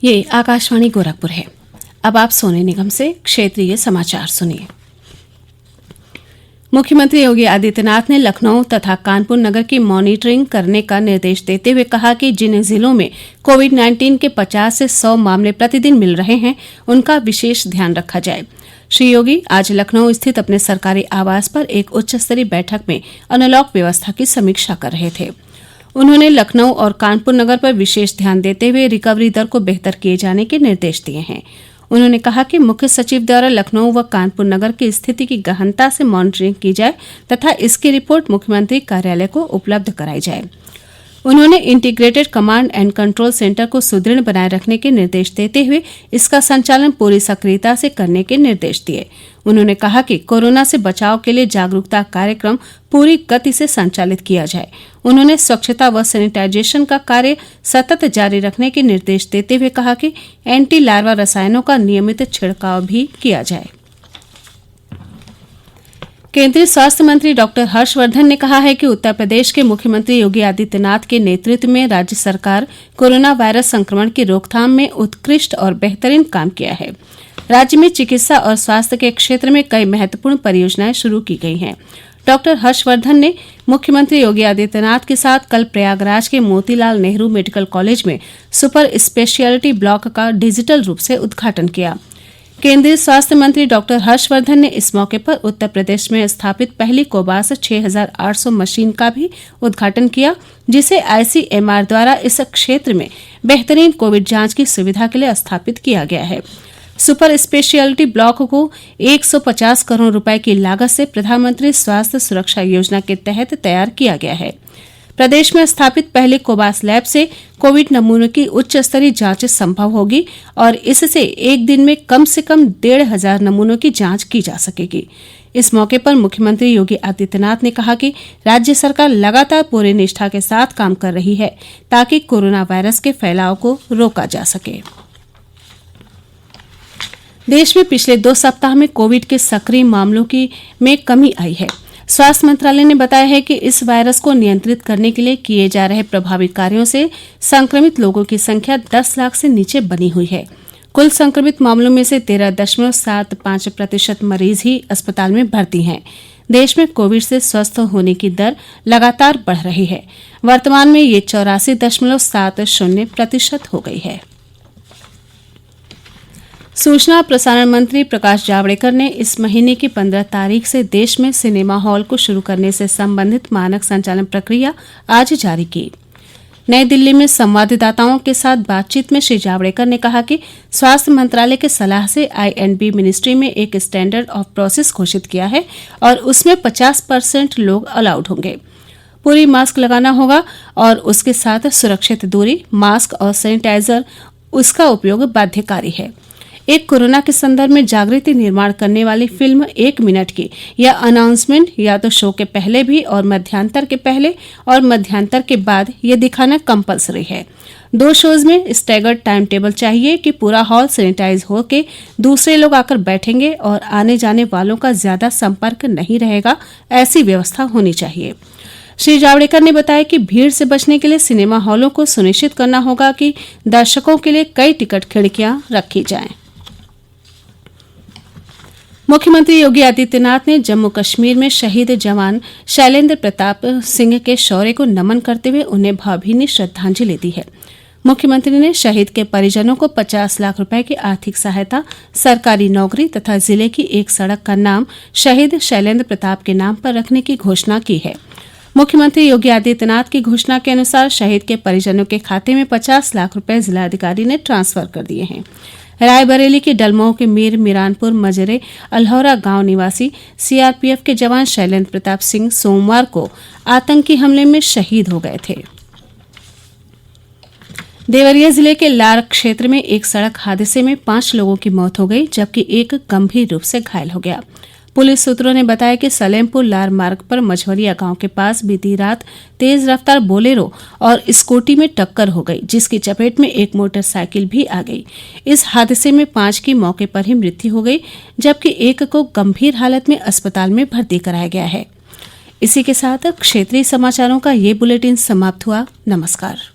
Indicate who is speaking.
Speaker 1: ये आकाशवाणी गोरखपुर है। अब आप सोने निगम से क्षेत्रीय समाचार सुनिए। मुख्यमंत्री योगी आदित्यनाथ ने लखनऊ तथा कानपुर नगर की मॉनिटरिंग करने का निर्देश देते हुए कहा कि जिन जिलों में कोविड-19 के 50 से 100 मामले प्रतिदिन मिल रहे हैं, उनका विशेष ध्यान रखा जाए। श्री योगी आज लखनऊ स्थित अपने सरकारी आवास पर एक उच्च स्तरीय बैठक में अनलॉक व्यवस्था की समीक्षा कर रहे थे। उन्होंने लखनऊ और कानपुर नगर पर विशेष ध्यान देते हुए रिकवरी दर को बेहतर किए जाने के निर्देश दिए हैं। उन्होंने कहा कि मुख्य सचिव द्वारा लखनऊ व कानपुर नगर की स्थिति की गहनता से मॉनिटरिंग की जाए तथा इसकी रिपोर्ट मुख्यमंत्री कार्यालय को उपलब्ध कराई जाए। उन्होंने integrated command and control centre को सुदृढ़ बनाए रखने के निर्देश देते हुए इसका संचालन पूरी सक्रियता से करने के निर्देश दिए। उन्होंने कहा कि कोरोना से बचाव के लिए जागरूकता कार्यक्रम पूरी गति से संचालित किया जाए। उन्होंने स्वच्छता व सैनिटाइजेशन का कार्य सतत जारी रखने के निर्देश देते हुए कहा कि एंटी लार्वा रसायनों का नियमित छिड़काव भी किया जाए। केंद्रीय स्वास्थ्य मंत्री डॉक्टर हर्षवर्धन ने कहा है कि उत्तर प्रदेश के मुख्यमंत्री योगी आदित्यनाथ के नेतृत्व में राज्य सरकार कोरोना वायरस संक्रमण की रोकथाम में उत्कृष्ट और बेहतरीन काम किया है। राज्य में चिकित्सा और स्वास्थ्य के क्षेत्र में कई महत्वपूर्ण परियोजनाएं शुरू की गई हैं। डॉक्टर हर्षवर्धन ने मुख्यमंत्री योगी आदित्यनाथ के साथ कल प्रयागराज के मोतीलाल नेहरू मेडिकल कॉलेज में सुपर स्पेशियलिटी ब्लॉक का डिजिटल रूप से उद्घाटन किया। केंद्रीय स्वास्थ्य मंत्री डॉक्टर हर्षवर्धन ने इस मौके पर उत्तर प्रदेश में स्थापित पहली कोबास 6800 मशीन का भी उद्घाटन किया, जिसे आईसीएमआर द्वारा इस क्षेत्र में बेहतरीन कोविड जांच की सुविधा के लिए स्थापित किया गया है। सुपर स्पेशियलिटी ब्लॉक को 150 करोड़ रुपए की लागत से प्रधानमंत्री स्वास्थ्य सुरक्षा योजना के तहत तैयार किया गया है। प्रदेश में स्थापित पहले कोबास लैब से कोविड नमूनों की उच्च स्तरीय जांच संभव होगी और इससे एक दिन में कम से कम 1,500 नमूनों की जांच की जा सकेगी। इस मौके पर मुख्यमंत्री योगी आदित्यनाथ ने कहा कि राज्य सरकार लगातार पूरी निष्ठा के साथ काम कर रही है ताकि कोरोना वायरस के फैलाव को रोका जा सके। देश में पिछले 2 सप्ताह में कोविड के सक्रिय मामलों में कमी आई है। स्वास्थ्य मंत्रालय ने बताया है कि इस वायरस को नियंत्रित करने के लिए किए जा रहे प्रभावी कार्यों से संक्रमित लोगों की संख्या 10 लाख से नीचे बनी हुई है। कुल संक्रमित मामलों में से 13.75% मरीज ही अस्पताल में भर्ती हैं। देश में कोविड से स्वस्थ होने की दर लगातार बढ़ रही है। वर्तमान में ये 84.70% हो गई है। सूचना और प्रसारण मंत्री प्रकाश जावड़ेकर ने इस महीने की 15 तारीख से देश में सिनेमा हॉल को शुरू करने से संबंधित मानक संचालन प्रक्रिया आज जारी की। नई दिल्ली में संवाददाताओं के साथ बातचीत में श्री जावड़ेकर ने कहा कि स्वास्थ्य मंत्रालय के सलाह से आईएनबी मिनिस्ट्री में एक स्टैंडर्ड ऑफ प्रोसेस घोषित किया है और उसमें 50% लोग अलाउड होंगे। पूरी मास्क लगाना होगा और उसके साथ सुरक्षित दूरी, मास्क और सैनिटाइजर उसका उपयोग बाध्यकारी है। एक कोरोना के संदर्भ में जागृति निर्माण करने वाली फिल्म 1 मिनट की या अनाउंसमेंट या तो शो के पहले भी और मध्यांतर के पहले और मध्यांतर के बाद ये दिखाना कंपलसरी है। 2 शोज में स्टैगर्ड टाइम टेबल चाहिए कि पूरा हॉल सैनिटाइज होकर दूसरे लोग आकर बैठेंगे और आने जाने वालों का ज्यादा संपर्क नहीं रहेगा, ऐसी व्यवस्था होनी चाहिए। श्री जावड़ेकर ने बताया कि भीड़ से बचने के लिए सिनेमा हॉलों को सुनिश्चित करना होगा कि दर्शकों के लिए कई टिकट खिड़कियां रखी जाएं। मुख्यमंत्री योगी आदित्यनाथ ने जम्मू कश्मीर में शहीद जवान शैलेंद्र प्रताप सिंह के शौर्य को नमन करते हुए उन्हें भावभीनी श्रद्धांजलि दी है। मुख्यमंत्री ने शहीद के परिजनों को 50 लाख रुपए की आर्थिक सहायता, सरकारी नौकरी तथा जिले की एक सड़क का नाम शहीद शैलेंद्र प्रताप के नाम पर रखने की घोषणा की है। मुख्यमंत्री योगी आदित्यनाथ की घोषणा के अनुसार शहीद के परिजनों के खाते में 50 लाख रुपए जिलाधिकारी ने ट्रांसफर कर दिए हैं। रायबरेली के डलमऊ के मीर मिरानपुर मजरे अल्हौरा गांव निवासी सीआरपीएफ के जवान शैलेंद्र प्रताप सिंह सोमवार को आतंकी हमले में शहीद हो गए थे। देवरिया जिले के लार क्षेत्र में एक सड़क हादसे में 5 लोगों की मौत हो गई, जबकि एक गंभीर रूप से घायल हो गया। पुलिस सूत्रों ने बताया कि सलेमपुर लार मार्ग पर मझवरिया गांव के पास बीती रात तेज रफ्तार बोलेरो और स्कूटी में टक्कर हो गई, जिसकी चपेट में एक मोटरसाइकिल भी आ गई। इस हादसे में 5 की मौके पर ही मृत्यु हो गई, जबकि एक को गंभीर हालत में अस्पताल में भर्ती कराया गया है। इसी के साथ क्षेत्रीय समाचारों का ये बुलेटिन समाप्त हुआ। नमस्कार।